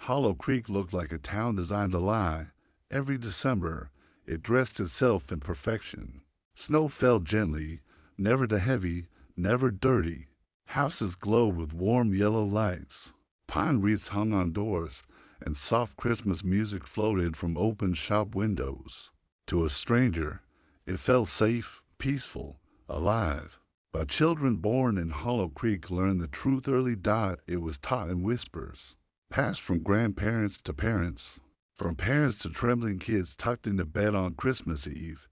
Hollow Creek looked like a town designed to lie. Every December, it dressed itself in perfection. Snow fell gently, never too heavy, never dirty. Houses glowed with warm yellow lights. Pine wreaths hung on doors, and soft Christmas music floated from open shop windows. To a stranger, it felt safe, peaceful, alive. But children born in Hollow Creek learned the truth early. It was taught in whispers, passed from grandparents to parents, from parents to trembling kids tucked into bed on Christmas Eve.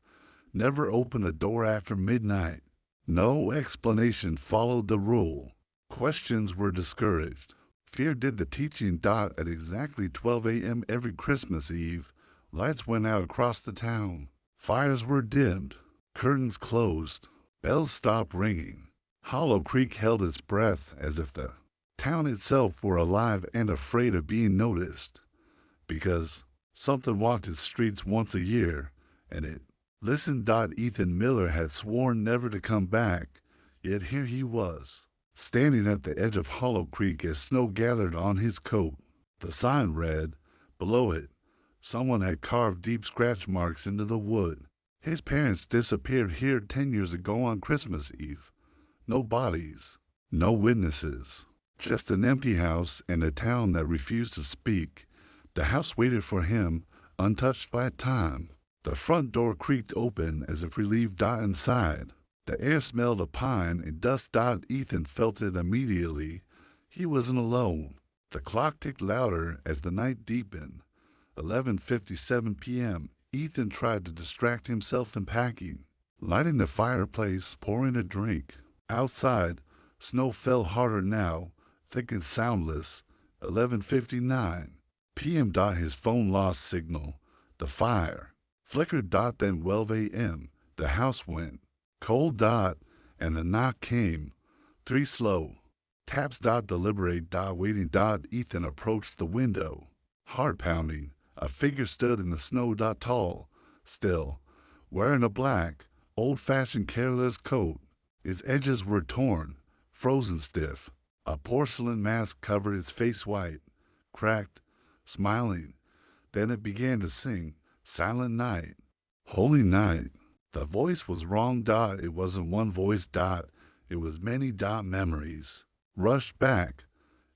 Never open the door after midnight. No explanation followed the rule. Questions were discouraged. Fear did the teaching. At exactly 12 a.m. every Christmas Eve, lights went out across the town. Fires were dimmed, curtains closed, bells stopped ringing. Hollow Creek held its breath as if the town itself were alive and afraid of being noticed. Because something walked its streets once a year, and it listened. Ethan Miller had sworn never to come back, yet here he was, standing at the edge of Hollow Creek as snow gathered on his coat. The sign read, below it, someone had carved deep scratch marks into the wood. His parents disappeared here 10 years ago on Christmas Eve. No bodies, no witnesses, just an empty house and a town that refused to speak. The house waited for him, untouched by time. The front door creaked open as if relieved. Inside, the air smelled of pine and dust. Ethan felt it immediately. He wasn't alone. The clock ticked louder as the night deepened. 11:57 p.m. Ethan tried to distract himself in packing, lighting the fireplace, pouring a drink. Outside, snow fell harder now, thick and soundless. 11:59 p.m. His phone lost signal. The fire flickered. Then 12 a.m. The house went cold. And the knock came. 3 slow taps. Deliberate. Waiting. Ethan approached the window, heart pounding. A figure stood in the snow. Tall, still, wearing a black, old-fashioned careless coat. Its edges were torn, frozen stiff. A porcelain mask covered its face, white, cracked, smiling. Then it began to sing, Silent Night, Holy Night. The voice was wrong. It wasn't one voice. It was many. Memories rushed back.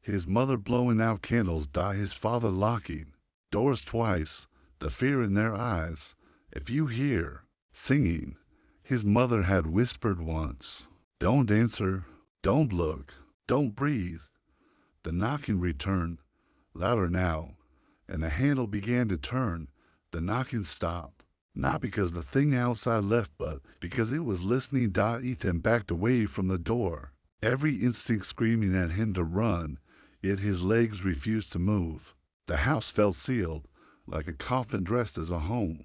His mother blowing out candles. His father locking doors twice, the fear in their eyes. If you hear singing, his mother had whispered once, don't answer, don't look, don't breathe. The knocking returned, louder now, and the handle began to turn. The knocking stopped, not because the thing outside left, but because it was listening. Ethan backed away from the door, every instinct screaming at him to run, yet his legs refused to move. The house felt sealed, like a coffin dressed as a home.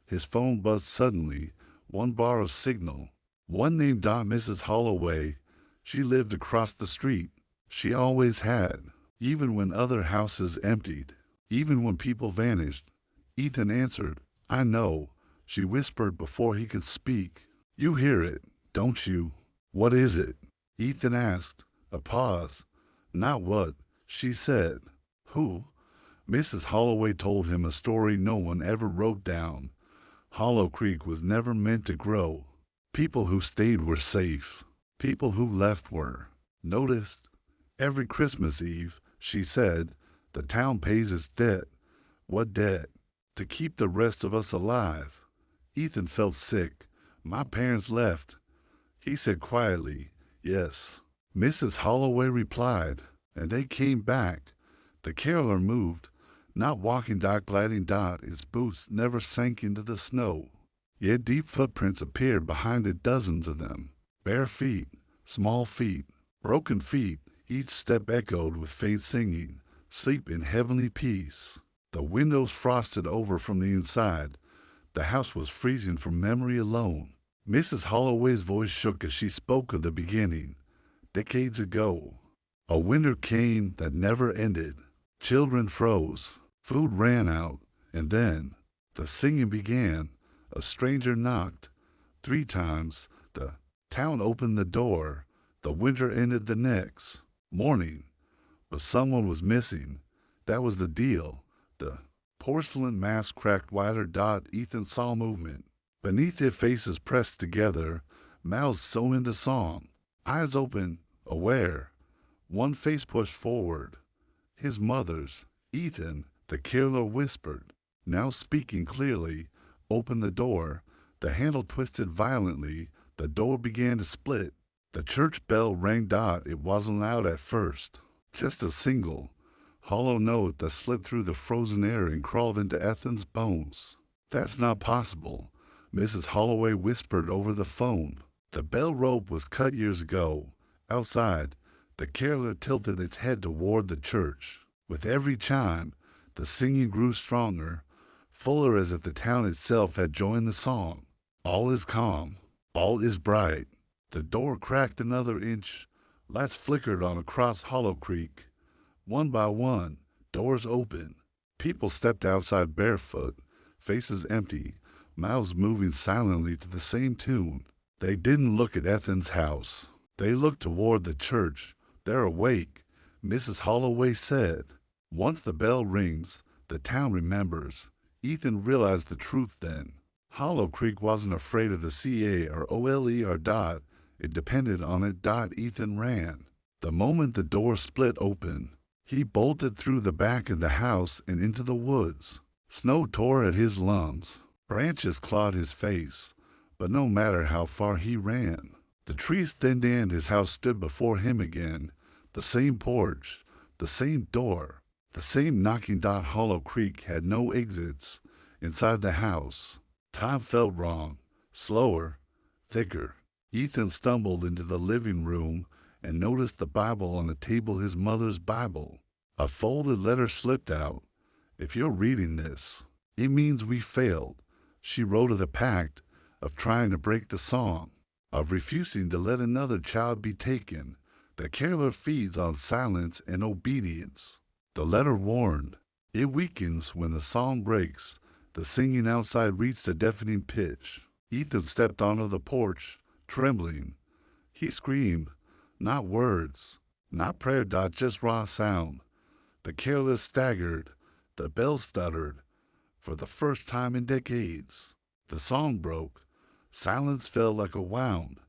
His phone buzzed suddenly, one bar of signal. One name. Mrs. Holloway. She lived across the street. She always had, even when other houses emptied, even when people vanished. Ethan answered, I know, she whispered before he could speak. You hear it, don't you? What is it? Ethan asked. A pause. Not what, she said. Who? Mrs. Holloway told him a story no one ever wrote down. Hollow Creek was never meant to grow. People who stayed were safe. People who left were noticed. Every Christmas Eve, she said, the town pays its debt. What debt? To keep the rest of us alive. Ethan felt sick. My parents left. He said quietly, yes. Mrs. Holloway replied, and they came back. The caroler moved, not walking. Gliding. Its boots never sank into the snow. Yet deep footprints appeared behind it, dozens of them. Bare feet, small feet, broken feet. Each step echoed with faint singing. Sleep in heavenly peace. The windows frosted over from the inside. The house was freezing from memory alone. Mrs. Holloway's voice shook as she spoke of the beginning. Decades ago, a winter came that never ended. Children froze. Food ran out. And then the singing began. A stranger knocked. 3 times. The town opened the door. The winter ended the next morning. But someone was missing. That was the deal. The porcelain mask cracked wider. Ethan saw movement. Beneath their faces pressed together, mouths sewn into song, eyes open, aware. One face pushed forward. His mother's. Ethan, the killer, whispered, now speaking clearly, "Open the door." The handle twisted violently. The door began to split. The church bell rang. It wasn't loud at first. Just a single, hollow note that slid through the frozen air and crawled into Ethan's bones. "That's not possible," Mrs. Holloway whispered over the phone. The bell rope was cut years ago. Outside, the caroler tilted its head toward the church. With every chime, the singing grew stronger, fuller, as if the town itself had joined the song. All is calm. All is bright. The door cracked another inch. Lights flickered on across Hollow Creek. One by one, doors opened. People stepped outside barefoot, faces empty, mouths moving silently to the same tune. They didn't look at Ethan's house. They looked toward the church. "They're awake," Mrs. Holloway said. "Once the bell rings, the town remembers." Ethan realized the truth then. Hollow Creek wasn't afraid of the CA or OLE or DOT. It depended on it. Ethan ran. The moment the door split open, he bolted through the back of the house and into the woods. Snow tore at his lungs. Branches clawed his face. But no matter how far he ran, the trees thinned and his house stood before him again. The same porch, the same door, the same knocking. Hollow Creek had no exits. Inside the house, time felt wrong, slower, thicker. Ethan stumbled into the living room and noticed the Bible on the table, his mother's Bible. A folded letter slipped out. "If you're reading this, it means we failed," she wrote, of the pact, of trying to break the song, of refusing to let another child be taken. The caroler feeds on silence and obedience. The letter warned, it weakens when the song breaks. The singing outside reached a deafening pitch. Ethan stepped onto the porch, trembling. He screamed, not words, not prayer. Just raw sound. The caroler staggered. The bell stuttered. For the first time in decades, the song broke. Silence fell like a wound.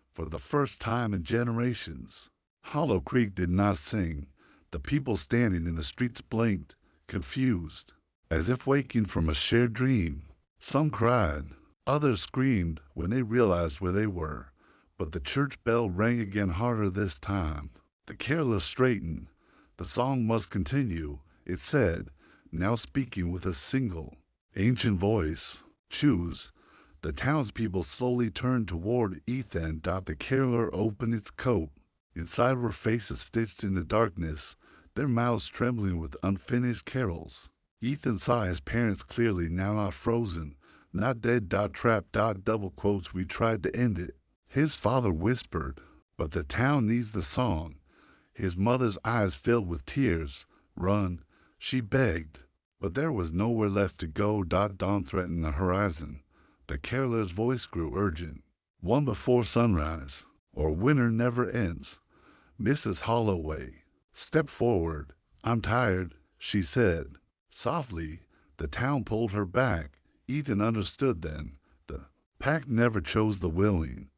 For the first time in generations, Hollow Creek did not sing. The people standing in the streets blinked, confused, as if waking from a shared dream. Some cried, others screamed when they realized where they were. But the church bell rang again, harder this time. The caroler straightened. The song must continue, it said, now speaking with a single, ancient voice. Choose. The townspeople slowly turned toward Ethan. The caroler opened its coat. Inside were faces stitched in the darkness, their mouths trembling with unfinished carols. Ethan saw his parents clearly, now not frozen, not dead. Trapped. Double quotes. We tried to end it. His father whispered, but the town needs the song. His mother's eyes filled with tears. Run, she begged. But there was nowhere left to go. Dawn threatened the horizon. The caroler's voice grew urgent. One before sunrise, or winter never ends. Mrs. Holloway stepped forward. I'm tired, she said. Softly, the town pulled her back. Ethan understood then. The pack never chose the willing.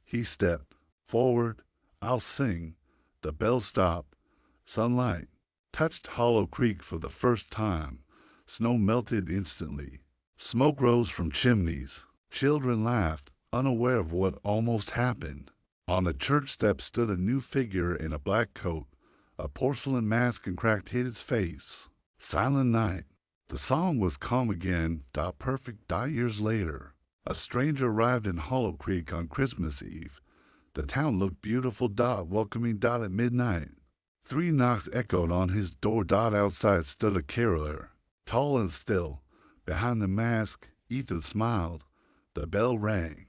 He stepped forward. I'll sing. The bell stopped. Sunlight touched Hollow Creek for the first time. Snow melted instantly. Smoke rose from chimneys. Children laughed, unaware of what almost happened. On the church steps stood a new figure in a black coat. A porcelain mask and cracked hid his face. Silent night. The song was calm again. Perfect. Years later, a stranger arrived in Hollow Creek on Christmas Eve. The town looked beautiful. Welcoming. At midnight. 3 knocks echoed on his door. Outside stood a caroler, tall and still. Behind the mask, Ethan smiled. The bell rang.